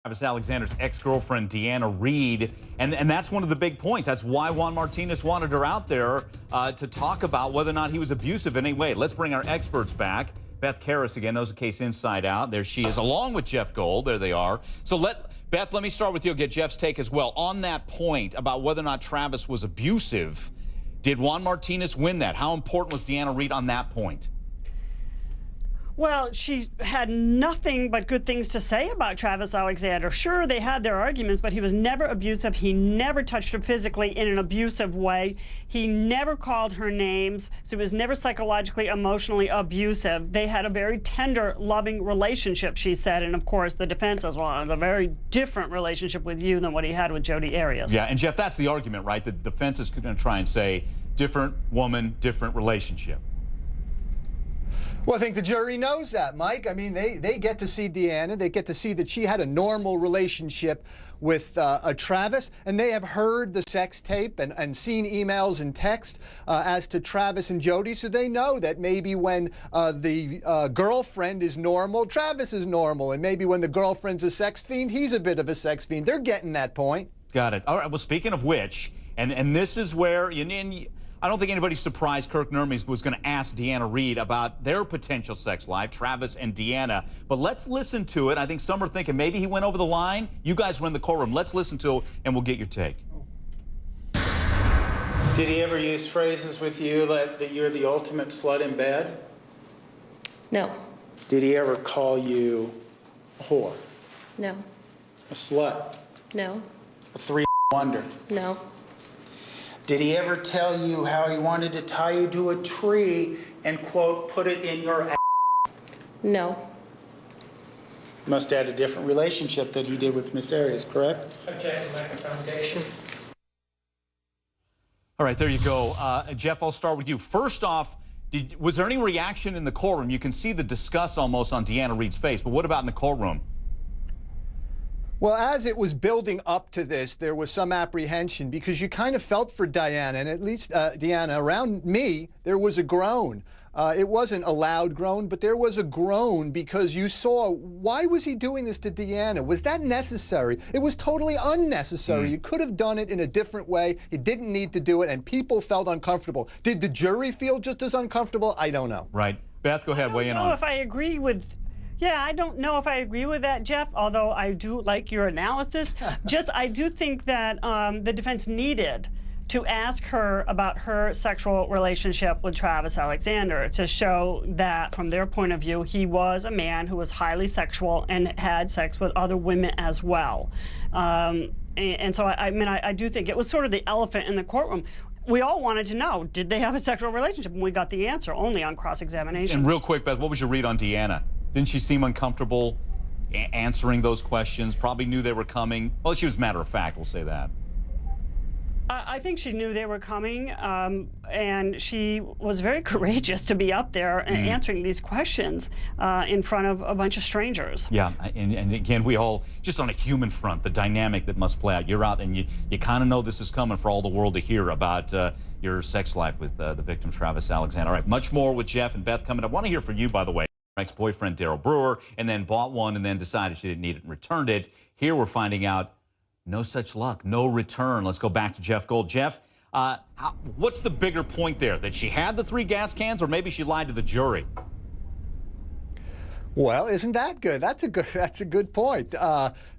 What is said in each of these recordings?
Travis Alexander's ex-girlfriend, Deanna Reed, and that's one of the big points. That's why Juan Martinez wanted her out there to talk about whether or not he was abusive in any way. Let's bring our experts back. Beth Karas, again, knows the case inside out. There she is, along with Jeff Gold. There they are. So Beth, let me start with you. I'll get Jeff's take as well. On that point about whether or not Travis was abusive, did Juan Martinez win that? How important was Deanna Reed on that point? Well, she had nothing but good things to say about Travis Alexander. Sure, they had their arguments, but he was never abusive. He never touched her physically in an abusive way. He never called her names, so he was never psychologically, emotionally abusive. They had a very tender, loving relationship, she said. And of course, the defense as well, a very different relationship with you than what he had with Jodi Arias. Yeah, and Jeff, that's the argument, right? The defense is going to try and say, different woman, different relationship. Well, I think the jury knows that, Mike. I mean, they get to see Deanna. They get to see that she had a normal relationship with Travis, and they have heard the sex tape and seen emails and texts as to Travis and Jodi, so they know that maybe when the girlfriend is normal, Travis is normal, and maybe when the girlfriend's a sex fiend, he's a bit of a sex fiend. They're getting that point. Got it. All right, well, speaking of which, and this is where I don't think anybody's surprised Kirk Nermes was going to ask Deanna Reed about their potential sex life, Travis and Deanna. But let's listen to it. I think some are thinking maybe he went over the line. You guys were in the courtroom. Let's listen to it, and we'll get your take. Did he ever use phrases with you that you're the ultimate slut in bed? No. Did he ever call you a whore? No. A slut? No. A three wonder? No. Did he ever tell you how he wanted to tie you to a tree and, quote, put it in your ass? No. Must have had a different relationship that he did with Miss Arias, correct? Object, lack of foundation. All right, there you go. Jeff, I'll start with you. First off, was there any reaction in the courtroom? You can see the disgust almost on Deanna Reed's face, but what about in the courtroom? Well, as it was building up to this, there was some apprehension because you kind of felt for Diana, and at least Deanna. Around me, there was a groan. It wasn't a loud groan, but there was a groan because you saw, why was he doing this to Deanna? Was that necessary? It was totally unnecessary. You could have done it in a different way. You didn't need to do it, and people felt uncomfortable. Did the jury feel just as uncomfortable? I don't know. Right. Beth, go ahead, weigh in on it. If I agree with... Yeah, I don't know if I agree with that, Jeff, although I do like your analysis. I do think that the defense needed to ask her about her sexual relationship with Travis Alexander to show that, from their point of view, he was a man who was highly sexual and had sex with other women as well. And so, I do think it was sort of the elephant in the courtroom. We all wanted to know, did they have a sexual relationship? And we got the answer only on cross-examination. And real quick, Beth, what was your read on Deanna? Didn't she seem uncomfortable answering those questions? Probably knew they were coming. Well, she was matter of fact, we'll say that. I think she knew they were coming, and she was very courageous to be up there and answering these questions in front of a bunch of strangers. Yeah, and again, we all, just on a human front, the dynamic that must play out. You're out, and you kind of know this is coming for all the world to hear about your sex life with the victim, Travis Alexander. All right, much more with Jeff and Beth coming up. I want to hear from you, by the way. Ex-boyfriend Daryl Brewer, and then bought one and then decided she didn't need it and returned it. Here we're finding out no such luck, no return. Let's go back to Jeff Gold. Jeff, what's the bigger point there? That she had the 3 gas cans, or maybe she lied to the jury? Well, isn't that good? That's a good point.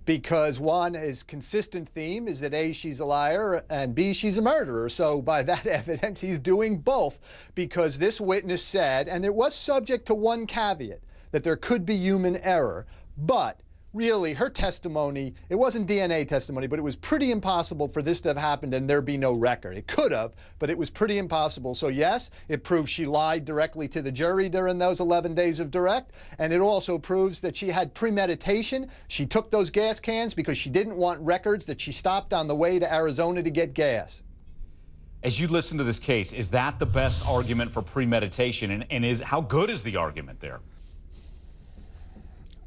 Because one is consistent theme is that A, she's a liar, and B, she's a murderer. So by that evidence, he's doing both, because this witness said, and it was subject to one caveat, that there could be human error, but really, her testimony, it wasn't DNA testimony, but it was pretty impossible for this to have happened and there be no record. It could have, but it was pretty impossible. So yes, it proves she lied directly to the jury during those 11 days of direct, and it also proves that she had premeditation. She took those gas cans because she didn't want records that she stopped on the way to Arizona to get gas. As you listen to this case, is that the best argument for premeditation, and how good is the argument there?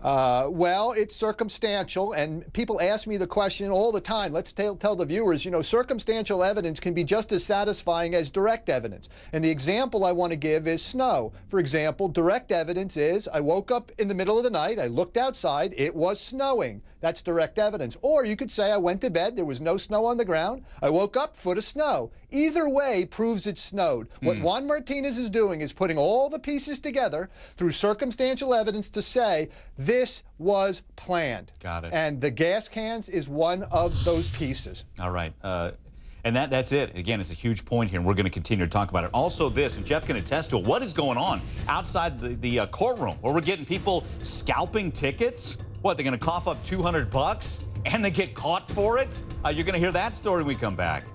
Well, it's circumstantial, and people ask me the question all the time. Let's tell the viewers, you know, circumstantial evidence can be just as satisfying as direct evidence. And the example I want to give is snow. For example, direct evidence is I woke up in the middle of the night, I looked outside, it was snowing. That's direct evidence. Or you could say I went to bed, there was no snow on the ground, I woke up, foot of snow. Either way proves it snowed. What Juan Martinez is doing is putting all the pieces together through circumstantial evidence to say this was planned. Got it. And the gas cans is one of those pieces. All right. And that's it. Again, it's a huge point here, and we're going to continue to talk about it. Also this, and Jeff can attest to it, what is going on outside the courtroom where we're getting people scalping tickets? What, they're going to cough up $200 and they get caught for it? You're going to hear that story when we come back.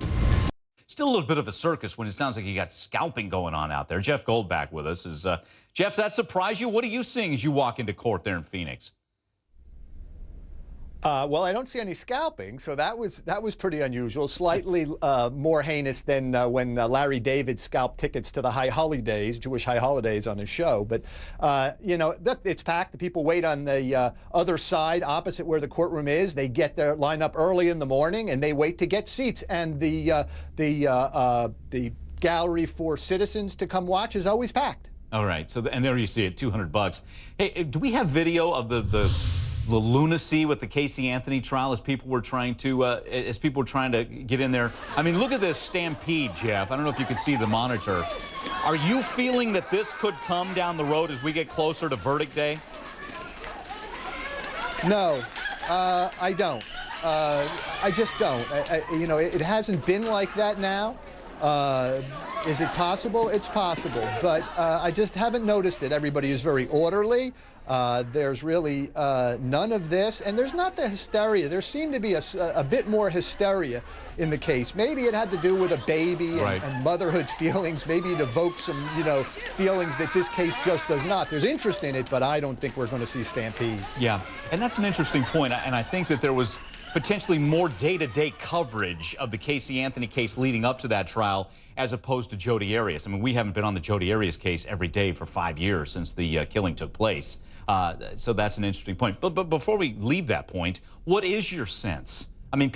Still a little bit of a circus when it sounds like you got scalping going on out there. Jeff Goldback with us. Jeff, does that surprise you? What are you seeing as you walk into court there in Phoenix? Well, I don't see any scalping, so that was pretty unusual. Slightly more heinous than when Larry David scalped tickets to the High Holidays, Jewish High Holidays, on his show. But you know, it's packed. The people wait on the other side, opposite where the courtroom is. They get there, line up early in the morning, and they wait to get seats. And the gallery for citizens to come watch is always packed. All right. So and there you see it, $200. Hey, do we have video of the lunacy with the Casey Anthony trial as people were trying to get in there? I mean, look at this stampede, Jeff. I don't know if you can see the monitor. Are you feeling that this could come down the road as we get closer to verdict day? No, I don't. I just don't. You know, it hasn't been like that now. Is it possible? It's possible, but I just haven't noticed it. Everybody is very orderly. There's really none of this, and there's not the hysteria. There seemed to be a bit more hysteria in the case. Maybe it had to do with a baby and motherhood feelings. Maybe it evoked some, you know, feelings that this case just does not. There's interest in it, but I don't think we're going to see stampede. Yeah, and that's an interesting point, and I think that there was potentially more day-to-day coverage of the Casey Anthony case leading up to that trial as opposed to Jodi Arias. I mean, we haven't been on the Jodi Arias case every day for 5 years since the killing took place. So that's an interesting point. But before we leave that point, what is your sense? I mean,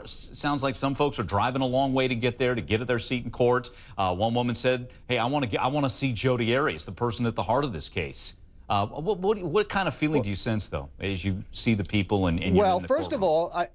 sounds like some folks are driving a long way to get there, to get at their seat in court. One woman said, hey, I want to see Jodi Arias, the person at the heart of this case. What kind of feeling do you sense, though, as you see the people and you're in the courtroom?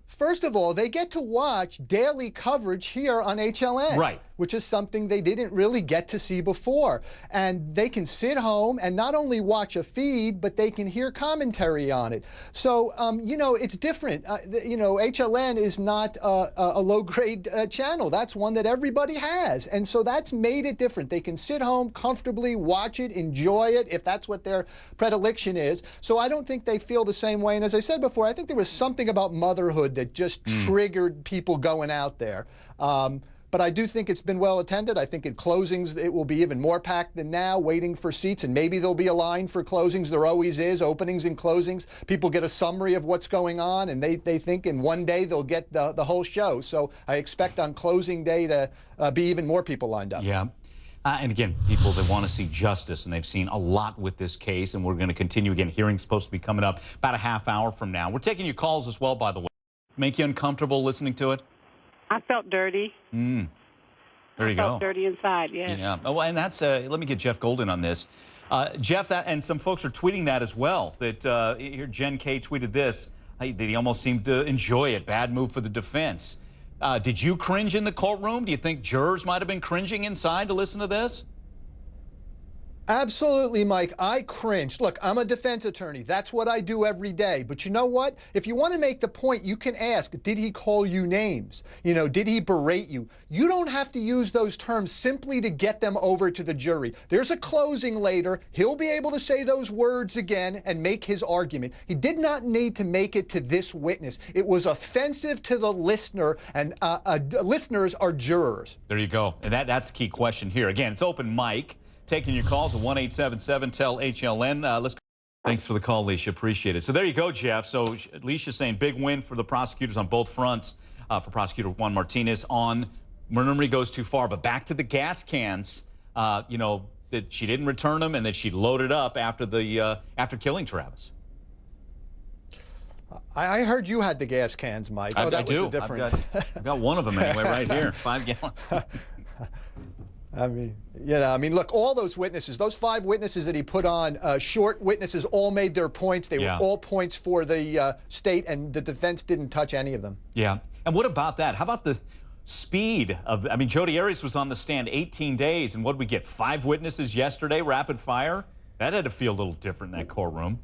First of all, they get to watch daily coverage here on HLN, which is something they didn't really get to see before. And they can sit home and not only watch a feed, but they can hear commentary on it. So, you know, it's different. You know, HLN is not a low-grade channel. That's one that everybody has. And so that's made it different. They can sit home comfortably, watch it, enjoy it, if that's what their predilection is. So I don't think they feel the same way. And as I said before, I think there was something about motherhood that just triggered people going out there. But I do think it's been well attended. I think at closings it will be even more packed than now, waiting for seats, and maybe there'll be a line for closings. There always is, openings and closings. People get a summary of what's going on, and they think in one day they'll get the whole show. So I expect on closing day to be even more people lined up. Yeah. And again, people that want to see justice, and they've seen a lot with this case, and we're going to continue again. Hearing's supposed to be coming up about a half hour from now. We're taking your calls as well, by the way. Make you uncomfortable listening to it? I felt dirty. There you go. I felt dirty inside, yes. Yeah. Oh, and that's, let me get Jeff Golden on this. Jeff, and some folks are tweeting that as well, that here Jen K tweeted this, that he almost seemed to enjoy it. Bad move for the defense. Did you cringe in the courtroom? Do you think jurors might have been cringing inside to listen to this? Absolutely, Mike. I cringed. Look, I'm a defense attorney. That's what I do every day. But you know what? If you want to make the point, you can ask, did he call you names? You know, did he berate you? You don't have to use those terms simply to get them over to the jury. There's a closing later. He'll be able to say those words again and make his argument. He did not need to make it to this witness. It was offensive to the listener, and listeners are jurors. There you go. And that's the key question here. Again, it's open mic. Taking your calls at 1-877-TEL-HLN. Let's. Thanks for the call, Alicia. Appreciate it. So there you go, Jeff. So Alicia's saying big win for the prosecutors on both fronts. For Prosecutor Juan Martinez on Montgomery goes too far. But back to the gas cans. You know, that she didn't return them and that she loaded up after killing Travis. I heard you had the gas cans, Mike. Oh, that I was do. a different. I've got one of them anyway, right here, 5 gallons. I mean, look, all those witnesses, those 5 witnesses that he put on, short witnesses, all made their points. They were all points for the state, and the defense didn't touch any of them. Yeah. And what about that? How about the speed of, I mean, Jodi Arias was on the stand 18 days, and what did we get, 5 witnesses yesterday, rapid fire? That had to feel a little different in that courtroom.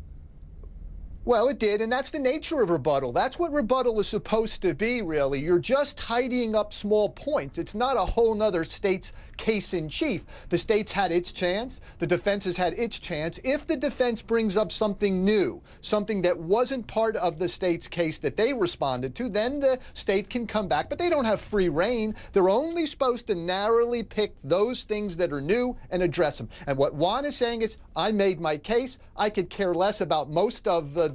Well, it did, and that's the nature of rebuttal. That's what rebuttal is supposed to be, really. You're just tidying up small points. It's not a whole nother state's case in chief. The state's had its chance. The defense has had its chance. If the defense brings up something new, something that wasn't part of the state's case that they responded to, then the state can come back. But they don't have free reign. They're only supposed to narrowly pick those things that are new and address them. And what Juan is saying is, I made my case. I could care less about most of the